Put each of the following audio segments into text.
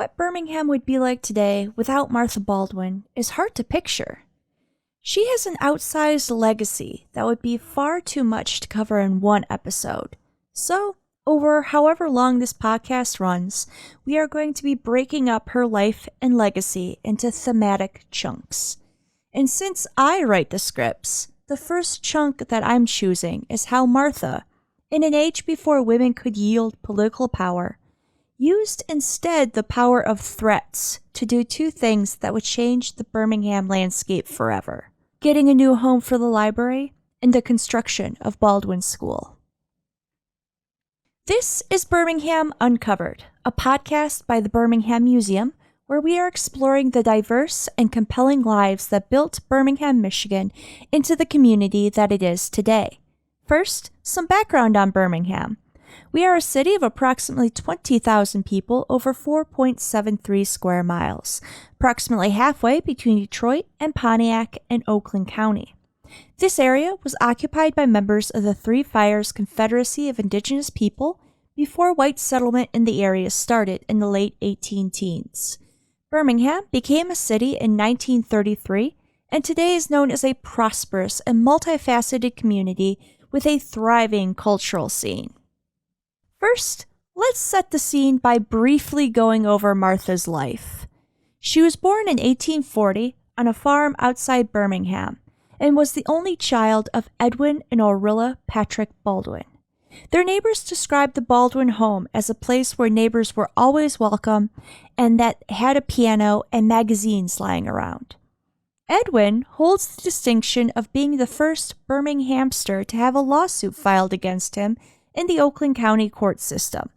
What Birmingham would be like today without Martha Baldwin is hard to picture. She has an outsized legacy that would be far too much to cover in one episode. So, over however long this podcast runs, we are going to be breaking up her life and legacy into thematic chunks. And since I write the scripts, the first chunk that I'm choosing is how Martha, in an age before women could yield political power, used instead the power of threats to do two things that would change the Birmingham landscape forever: getting a new home for the library and the construction of Baldwin School. This is Birmingham Uncovered, a podcast by the Birmingham Museum, where we are exploring the diverse and compelling lives that built Birmingham, Michigan into the community that it is today. First, some background on Birmingham. We are a city of approximately 20,000 people over 4.73 square miles, approximately halfway between Detroit and Pontiac and Oakland County. This area was occupied by members of the Three Fires Confederacy of Indigenous People before white settlement in the area started in the late 18-teens. Birmingham became a city in 1933 and today is known as a prosperous and multifaceted community with a thriving cultural scene. First, let's set the scene by briefly going over Martha's life. She was born in 1840 on a farm outside Birmingham and was the only child of Edwin and Orilla Patrick Baldwin. Their neighbors described the Baldwin home as a place where neighbors were always welcome and that had a piano and magazines lying around. Edwin holds the distinction of being the first Birminghamster to have a lawsuit filed against him in the Oakland County court system,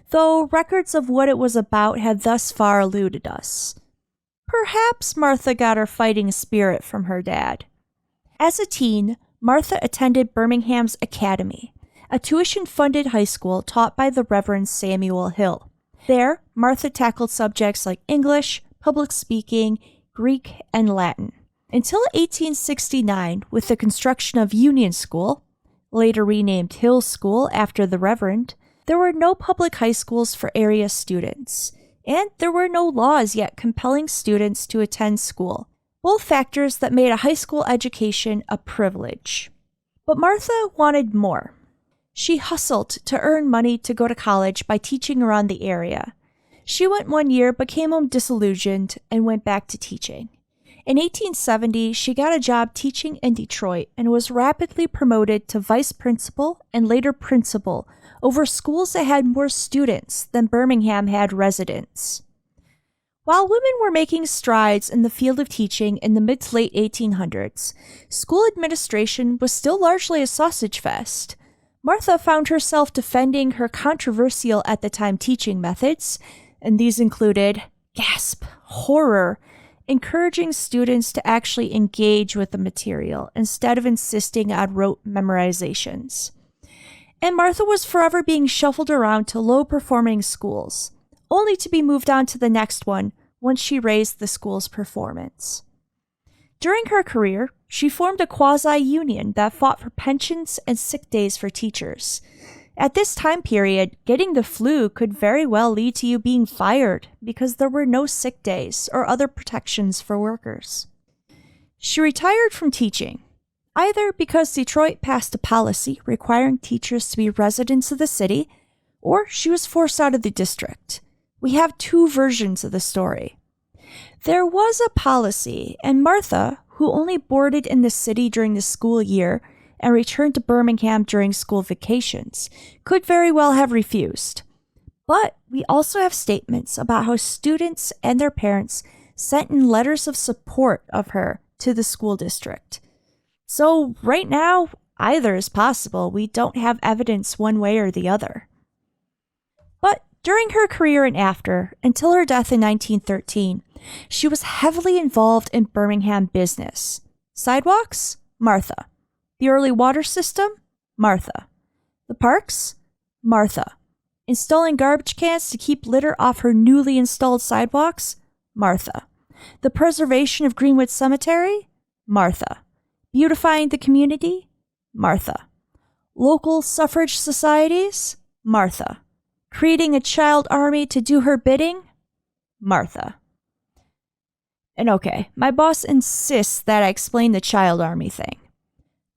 though records of what it was about have thus far eluded us. Perhaps Martha got her fighting spirit from her dad. As a teen, Martha attended Birmingham's Academy, a tuition-funded high school taught by the Reverend Samuel Hill. There, Martha tackled subjects like English, public speaking, Greek, and Latin. Until 1869, with the construction of Union School, later renamed Hill School after the Reverend, there were no public high schools for area students, and there were no laws yet compelling students to attend school, both factors that made a high school education a privilege. But Martha wanted more. She hustled to earn money to go to college by teaching around the area. She went one year but came home disillusioned and went back to teaching. In 1870, she got a job teaching in Detroit and was rapidly promoted to vice principal and later principal over schools that had more students than Birmingham had residents. While women were making strides in the field of teaching in the mid to late 1800s, school administration was still largely a sausage fest. Martha found herself defending her controversial at the time teaching methods, and these included, gasp, horror, encouraging students to actually engage with the material instead of insisting on rote memorizations. And Martha was forever being shuffled around to low-performing schools, only to be moved on to the next one once she raised the school's performance. During her career, she formed a quasi-union that fought for pensions and sick days for teachers. At this time period, getting the flu could very well lead to you being fired because there were no sick days or other protections for workers. She retired from teaching, either because Detroit passed a policy requiring teachers to be residents of the city, or she was forced out of the district. We have two versions of the story. There was a policy, and Martha, who only boarded in the city during the school year and returned to Birmingham during school vacations, could very well have refused. But we also have statements about how students and their parents sent in letters of support of her to the school district. So right now, either is possible. We don't have evidence one way or the other. But during her career and after, until her death in 1913, she was heavily involved in Birmingham business. Sidewalks? Martha. The early water system? Martha. The parks? Martha. Installing garbage cans to keep litter off her newly installed sidewalks? Martha. The preservation of Greenwood Cemetery? Martha. Beautifying the community? Martha. Local suffrage societies? Martha. Creating a child army to do her bidding? Martha. And okay, my boss insists that I explain the child army thing.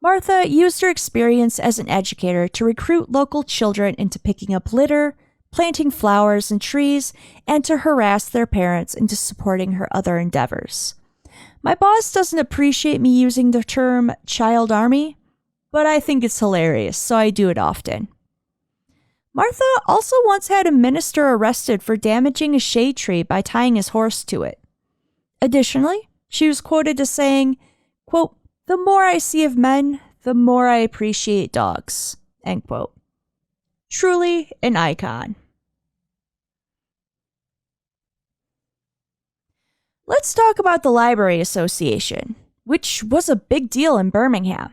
Martha used her experience as an educator to recruit local children into picking up litter, planting flowers and trees, and to harass their parents into supporting her other endeavors. My boss doesn't appreciate me using the term child army, but I think it's hilarious, so I do it often. Martha also once had a minister arrested for damaging a shade tree by tying his horse to it. Additionally, she was quoted as saying, quote, "The more I see of men, the more I appreciate dogs," end quote. Truly an icon. Let's talk about the Library Association, which was a big deal in Birmingham.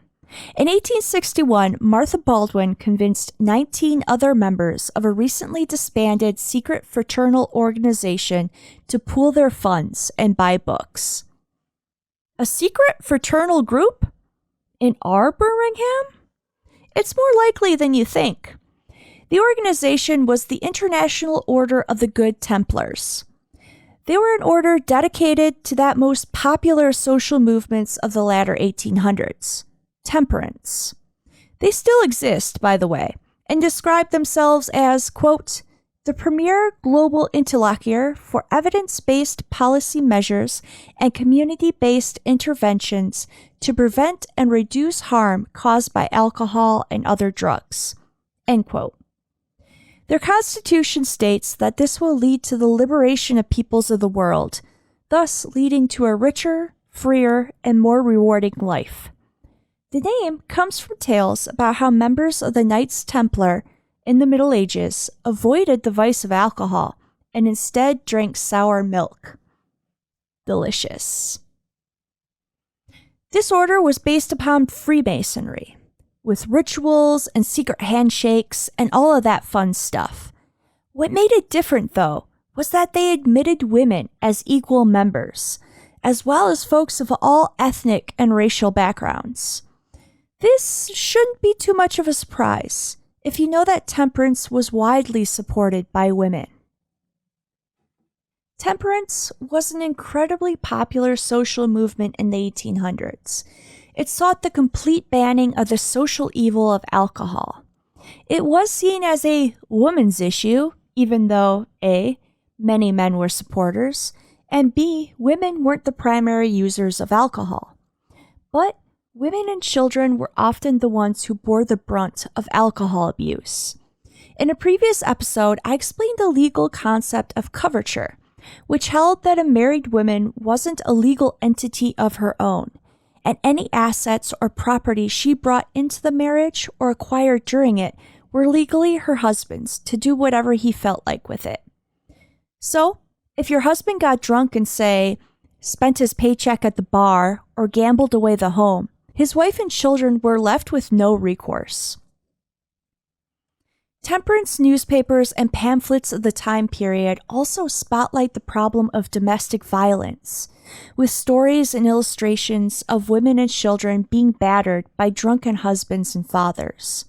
In 1861, Martha Baldwin convinced 19 other members of a recently disbanded secret fraternal organization to pool their funds and buy books. A secret fraternal group? In our Birmingham? It's more likely than you think. The organization was the International Order of the Good Templars. They were an order dedicated to that most popular social movements of the latter 1800s. Temperance. They still exist, by the way, and describe themselves as, quote, "the premier global interlocutor for evidence-based policy measures and community-based interventions to prevent and reduce harm caused by alcohol and other drugs," end quote. Their constitution states that this will lead to the liberation of peoples of the world, thus leading to a richer, freer, and more rewarding life. The name comes from tales about how members of the Knights Templar in the Middle Ages avoided the vice of alcohol and instead drank sour milk. Delicious. This order was based upon Freemasonry, with rituals and secret handshakes and all of that fun stuff. What made it different, though, was that they admitted women as equal members, as well as folks of all ethnic and racial backgrounds. This shouldn't be too much of a surprise if you know that temperance was widely supported by women. Temperance was an incredibly popular social movement in the 1800s. It sought the complete banning of the social evil of alcohol. It was seen as a woman's issue, even though A, many men were supporters, and B, women weren't the primary users of alcohol. But women and children were often the ones who bore the brunt of alcohol abuse. In a previous episode, I explained the legal concept of coverture, which held that a married woman wasn't a legal entity of her own, and any assets or property she brought into the marriage or acquired during it were legally her husband's to do whatever he felt like with it. So, if your husband got drunk and, say, spent his paycheck at the bar or gambled away the home, his wife and children were left with no recourse. Temperance newspapers and pamphlets of the time period also spotlight the problem of domestic violence, with stories and illustrations of women and children being battered by drunken husbands and fathers.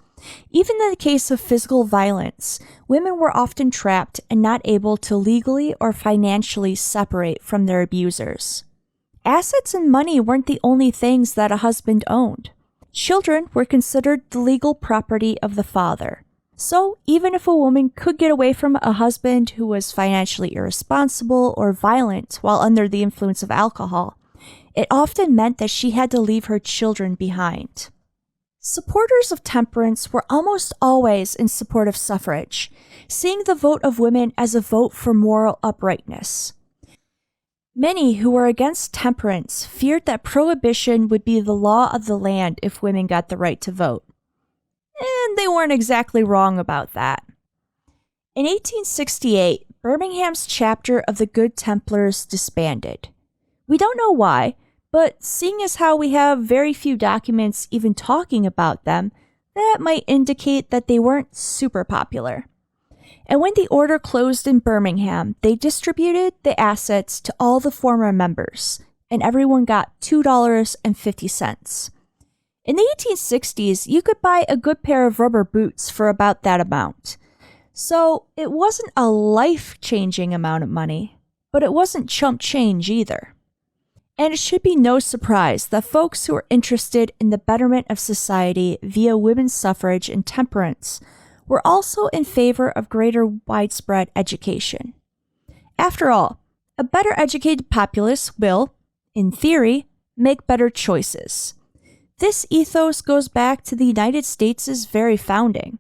Even in the case of physical violence, women were often trapped and not able to legally or financially separate from their abusers. Assets and money weren't the only things that a husband owned. Children were considered the legal property of the father. So, even if a woman could get away from a husband who was financially irresponsible or violent while under the influence of alcohol, it often meant that she had to leave her children behind. Supporters of temperance were almost always in support of suffrage, seeing the vote of women as a vote for moral uprightness. Many who were against temperance feared that prohibition would be the law of the land if women got the right to vote. And they weren't exactly wrong about that. In 1868, Birmingham's chapter of the Good Templars disbanded. We don't know why, but seeing as how we have very few documents even talking about them, that might indicate that they weren't super popular. And when the order closed in Birmingham, they distributed the assets to all the former members, and everyone got $2.50. In the 1860s, you could buy a good pair of rubber boots for about that amount. So it wasn't a life-changing amount of money, But it wasn't chump change either. And it should be no surprise that folks who are interested in the betterment of society via women's suffrage and temperance were also in favor of greater widespread education. After all, a better educated populace will, in theory, make better choices. This ethos goes back to the United States' very founding,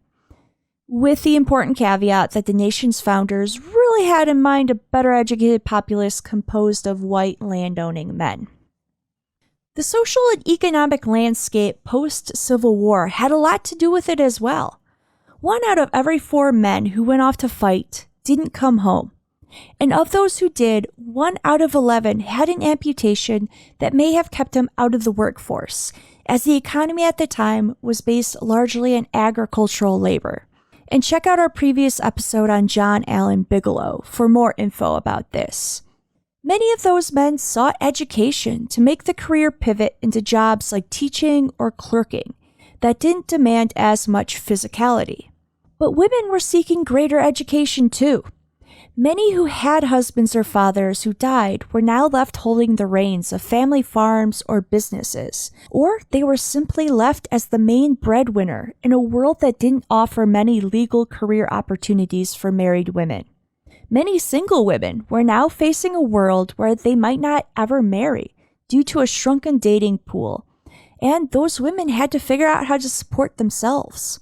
with the important caveat that the nation's founders really had in mind a better educated populace composed of white landowning men. The social and economic landscape post-Civil War had a lot to do with it as well. 1 out of every 4 men who went off to fight didn't come home. And of those who did, 1 out of 11 had an amputation that may have kept them out of the workforce, as the economy at the time was based largely on agricultural labor. And check out our previous episode on John Allen Bigelow for more info about this. Many of those men sought education to make the career pivot into jobs like teaching or clerking that didn't demand as much physicality. But women were seeking greater education too. Many who had husbands or fathers who died were now left holding the reins of family farms or businesses, or they were simply left as the main breadwinner in a world that didn't offer many legal career opportunities for married women. Many single women were now facing a world where they might not ever marry due to a shrunken dating pool, and those women had to figure out how to support themselves.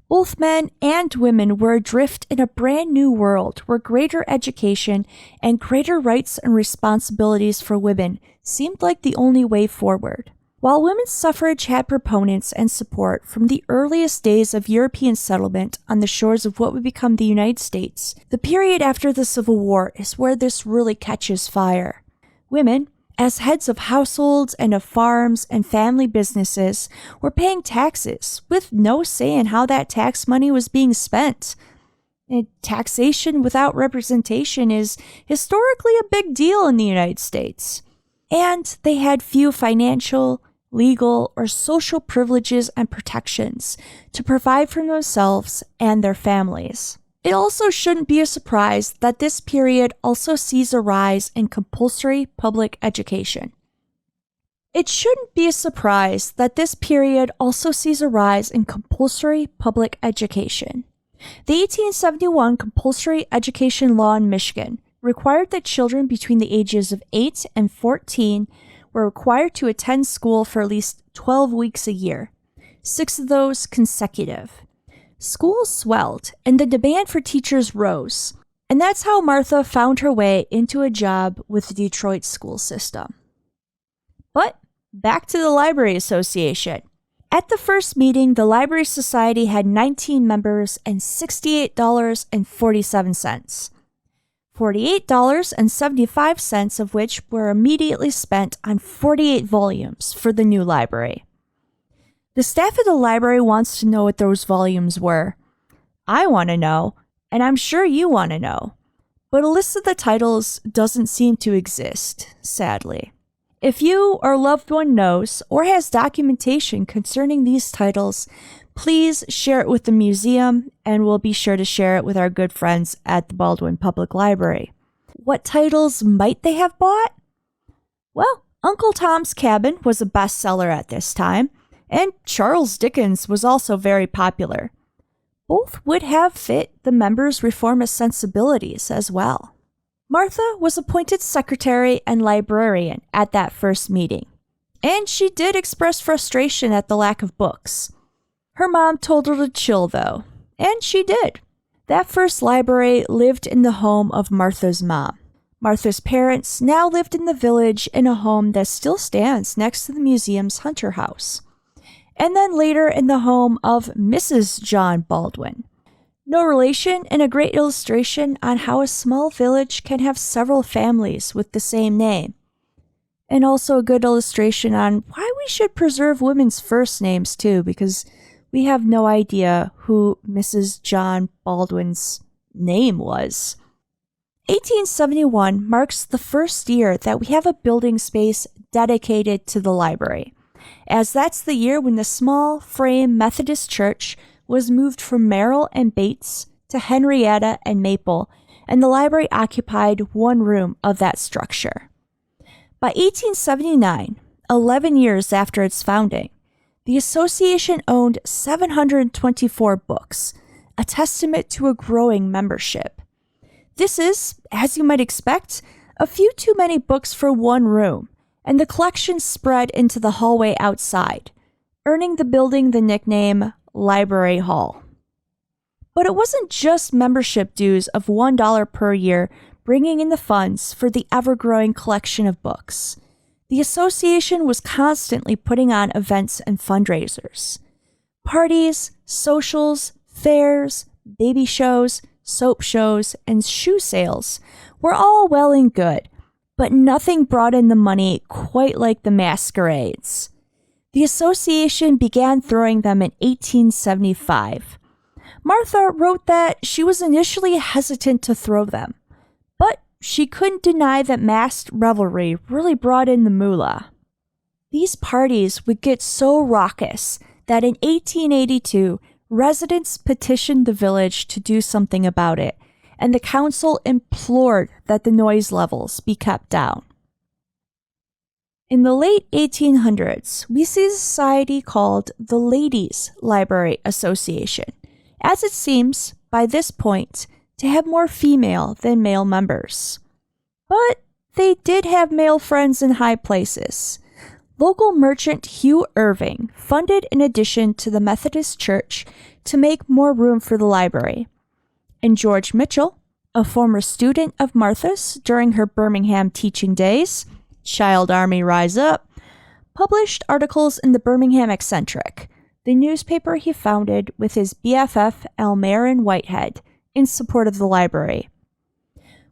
Both men and women were adrift in a brand new world where greater education and greater rights and responsibilities for women seemed like the only way forward. While women's suffrage had proponents and support from the earliest days of European settlement on the shores of what would become the United States, the period after the Civil War is where this really catches fire. Women, as heads of households and of farms and family businesses, were paying taxes with no say in how that tax money was being spent. And taxation without representation is historically a big deal in the United States. And they had few financial, legal, or social privileges and protections to provide for themselves and their families. It also shouldn't be a surprise that this period also sees a rise in compulsory public education. It shouldn't be a surprise that this period also sees a rise in compulsory public education. The 1871 compulsory education law in Michigan required that children between the ages of 8 and 14 were required to attend school for at least 12 weeks a year, 6 of those consecutive. Schools swelled, and the demand for teachers rose, and that's how Martha found her way into a job with the Detroit school system. But back to the Library Association. At the first meeting, the Library Society had 19 members and $68.47. $48.75 of which were immediately spent on 48 volumes for the new library. The staff of the library wants to know what those volumes were. I want to know, and I'm sure you want to know. But a list of the titles doesn't seem to exist, sadly. If you or a loved one knows or has documentation concerning these titles, please share it with the museum, and we'll be sure to share it with our good friends at the Baldwin Public Library. What titles might they have bought? Well, Uncle Tom's Cabin was a bestseller at this time, and Charles Dickens was also very popular. Both would have fit the members' reformist sensibilities as well. Martha was appointed secretary and librarian at that first meeting, and she did express frustration at the lack of books. Her mom told her to chill, though, and she did. That first library lived in the home of Martha's mom. Martha's parents now lived in the village in a home that still stands next to the museum's Hunter House, and then later in the home of Mrs. John Baldwin. No relation, and a great illustration on how a small village can have several families with the same name. And also a good illustration on why we should preserve women's first names too, because we have no idea who Mrs. John Baldwin's name was. 1871 marks the first year that we have a building space dedicated to the library, as that's the year when the small frame Methodist church was moved from Merrill and Bates to Henrietta and Maple, and the library occupied one room of that structure. By 1879, 11 years after its founding, the association owned 724 books, a testament to a growing membership. This is, as you might expect, a few too many books for one room, and the collection spread into the hallway outside, earning the building the nickname Library Hall. But it wasn't just membership dues of $1 per year bringing in the funds for the ever-growing collection of books. The association was constantly putting on events and fundraisers. Parties, socials, fairs, baby shows, soap shows, and shoe sales were all well and good, but nothing brought in the money quite like the masquerades. The association began throwing them in 1875. Martha wrote that she was initially hesitant to throw them, but she couldn't deny that masked revelry really brought in the moolah. These parties would get so raucous that in 1882, residents petitioned the village to do something about it, and the council implored that the noise levels be kept down. In the late 1800s, we see a society called the Ladies' Library Association, as it seems, by this point, to have more female than male members. But they did have male friends in high places. Local merchant Hugh Irving funded an addition to the Methodist Church to make more room for the library. And George Mitchell, a former student of Martha's during her Birmingham teaching days, Child Army Rise Up, published articles in the Birmingham Eccentric, the newspaper he founded with his BFF Elmarin Whitehead in support of the library.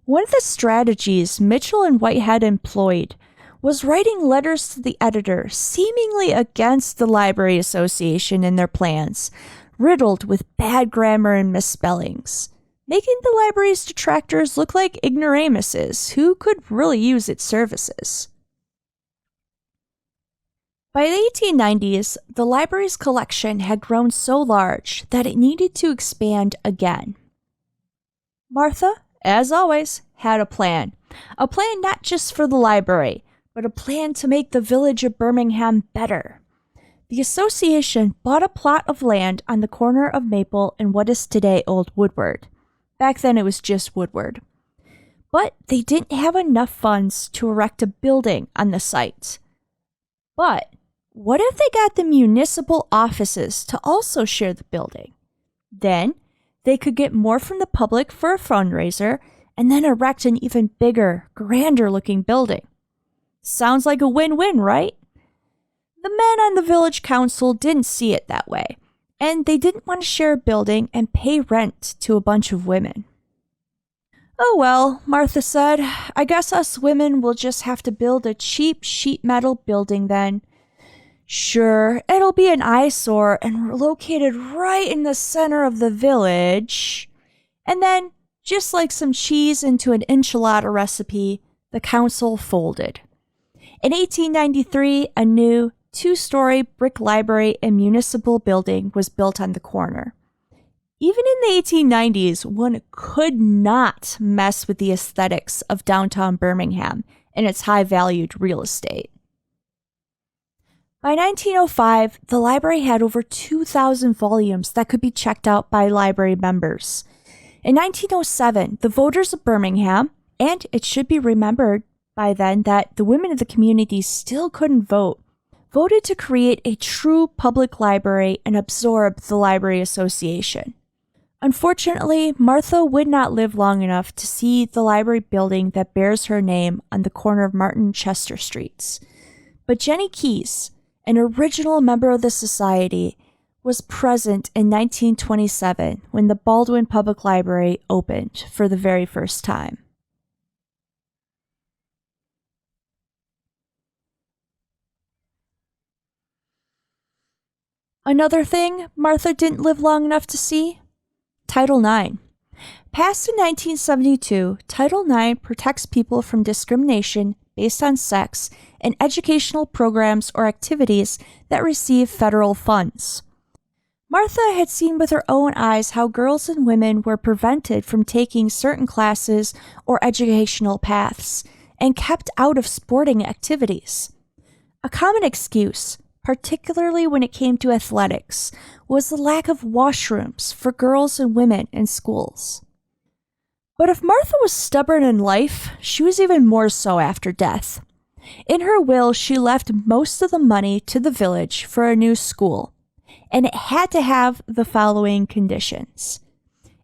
One of the strategies Mitchell and Whitehead employed was writing letters to the editor seemingly against the Library Association and their plans, riddled with bad grammar and misspellings, making the library's detractors look like ignoramuses who could really use its services. By the 1890s, the library's collection had grown so large that it needed to expand again. Martha, as always, had a plan not just for the library, but a plan to make the village of Birmingham better. The association bought a plot of land on the corner of Maple and what is today Old Woodward. Back then it was just Woodward. But they didn't have enough funds to erect a building on the site. But what if they got the municipal offices to also share the building? Then they could get more from the public for a fundraiser and then erect an even bigger, grander looking building. Sounds like a win-win, right? The men on the village council didn't see it that way, and they didn't want to share a building and pay rent to a bunch of women. Oh well, Martha said, I guess us women will just have to build a cheap sheet metal building then. Sure, it'll be an eyesore and located right in the center of the village. And then, just like some cheese into an enchilada recipe, the council folded. In 1893, a new 2-story brick library and municipal building was built on the corner. Even in the 1890s, one could not mess with the aesthetics of downtown Birmingham and its high-valued real estate. By 1905, the library had over 2,000 volumes that could be checked out by library members. In 1907, the voters of Birmingham, and it should be remembered by then that the women of the community still couldn't vote, voted to create a true public library and absorb the Library Association. Unfortunately, Martha would not live long enough to see the library building that bears her name on the corner of Martin and Chester Streets. But Jenny Keyes, an original member of the society, was present in 1927 when the Baldwin Public Library opened for the very first time. Another thing Martha didn't live long enough to see? Title IX. Passed in 1972, Title IX protects people from discrimination based on sex in educational programs or activities that receive federal funds. Martha had seen with her own eyes how girls and women were prevented from taking certain classes or educational paths and kept out of sporting activities. A common excuse, particularly when it came to athletics, was the lack of washrooms for girls and women in schools. But if Martha was stubborn in life, she was even more so after death. In her will, she left most of the money to the village for a new school, and it had to have the following conditions.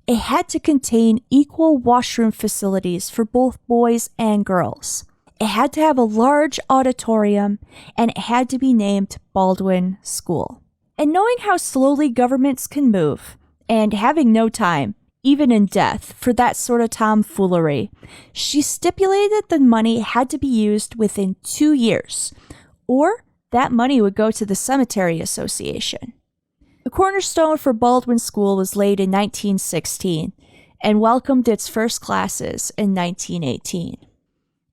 It had to contain equal washroom facilities for both boys and girls. It had to have a large auditorium, and it had to be named Baldwin School. And knowing how slowly governments can move, and having no time, even in death, for that sort of tomfoolery, she stipulated the money had to be used within 2 years, or that money would go to the Cemetery Association. The cornerstone for Baldwin School was laid in 1916 and welcomed its first classes in 1918.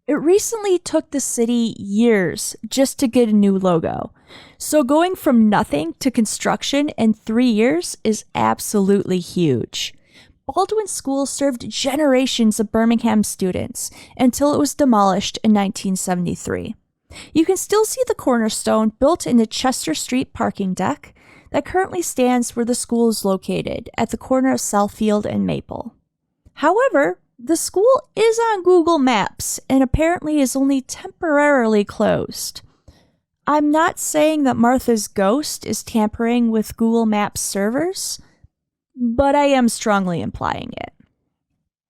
It recently took the city years just to get a new logo, so going from nothing to construction in 3 years is absolutely huge. Baldwin School served generations of Birmingham students until it was demolished in 1973. You can still see the cornerstone built in the Chester Street parking deck that currently stands where the school is located, at the corner of Southfield and Maple. However, the school is on Google Maps and apparently is only temporarily closed. I'm not saying that Martha's ghost is tampering with Google Maps servers, but I am strongly implying it.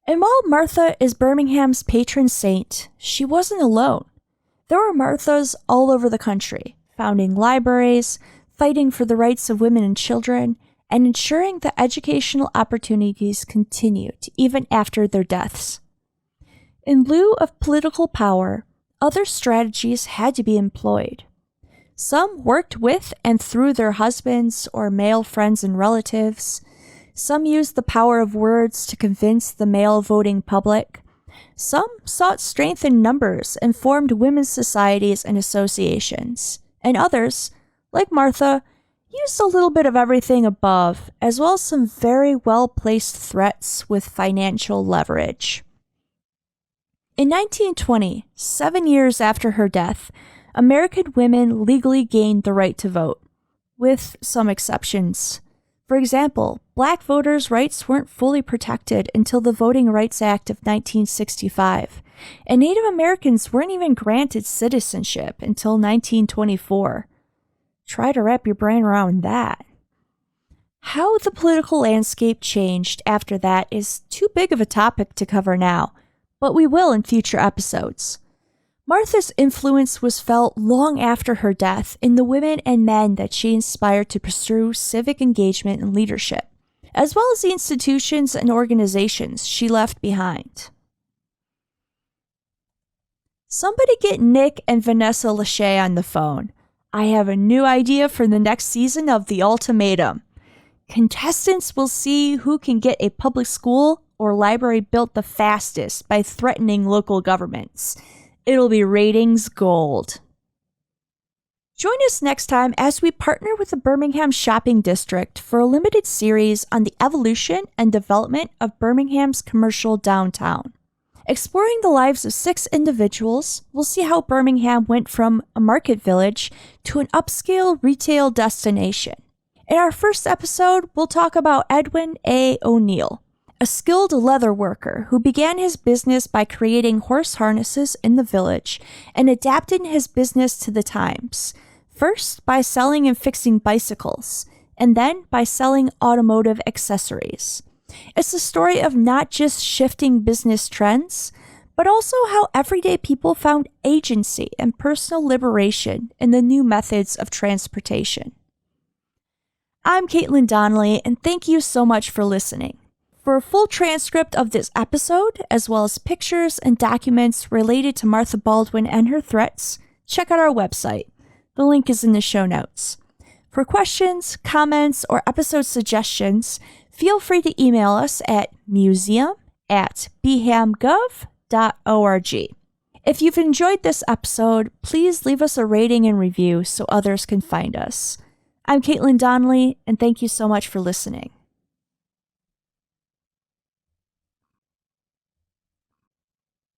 And while Martha is Birmingham's patron saint, she wasn't alone. There were Marthas all over the country, founding libraries, fighting for the rights of women and children, and ensuring that educational opportunities continued even after their deaths. In lieu of political power, other strategies had to be employed. Some worked with and through their husbands or male friends and relatives. Some used the power of words to convince the male voting public. Some sought strength in numbers and formed women's societies and associations. And others, like Martha, used a little bit of everything above, as well as some very well-placed threats with financial leverage. In 1920, 7 years after her death, American women legally gained the right to vote, with some exceptions. For example, black voters' rights weren't fully protected until the Voting Rights Act of 1965, and Native Americans weren't even granted citizenship until 1924. Try to wrap your brain around that. How the political landscape changed after that is too big of a topic to cover now, but we will in future episodes. Martha's influence was felt long after her death in the women and men that she inspired to pursue civic engagement and leadership, as well as the institutions and organizations she left behind. Somebody get Nick and Vanessa Lachey on the phone. I have a new idea for the next season of The Ultimatum. Contestants will see who can get a public school or library built the fastest by threatening local governments. It'll be ratings gold. Join us next time as we partner with the Birmingham Shopping District for a limited series on the evolution and development of Birmingham's commercial downtown. Exploring the lives of 6 individuals, we'll see how Birmingham went from a market village to an upscale retail destination. In our first episode, we'll talk about Edwin A. O'Neill, a skilled leather worker who began his business by creating horse harnesses in the village and adapting his business to the times, first by selling and fixing bicycles, and then by selling automotive accessories. It's a story of not just shifting business trends, but also how everyday people found agency and personal liberation in the new methods of transportation. I'm Caitlin Donnelly, and thank you so much for listening. For a full transcript of this episode, as well as pictures and documents related to Martha Baldwin and her threats, check out our website. The link is in the show notes. For questions, comments, or episode suggestions, feel free to email us at museum@bhamgov.org. If you've enjoyed this episode, please leave us a rating and review so others can find us. I'm Caitlin Donnelly, and thank you so much for listening.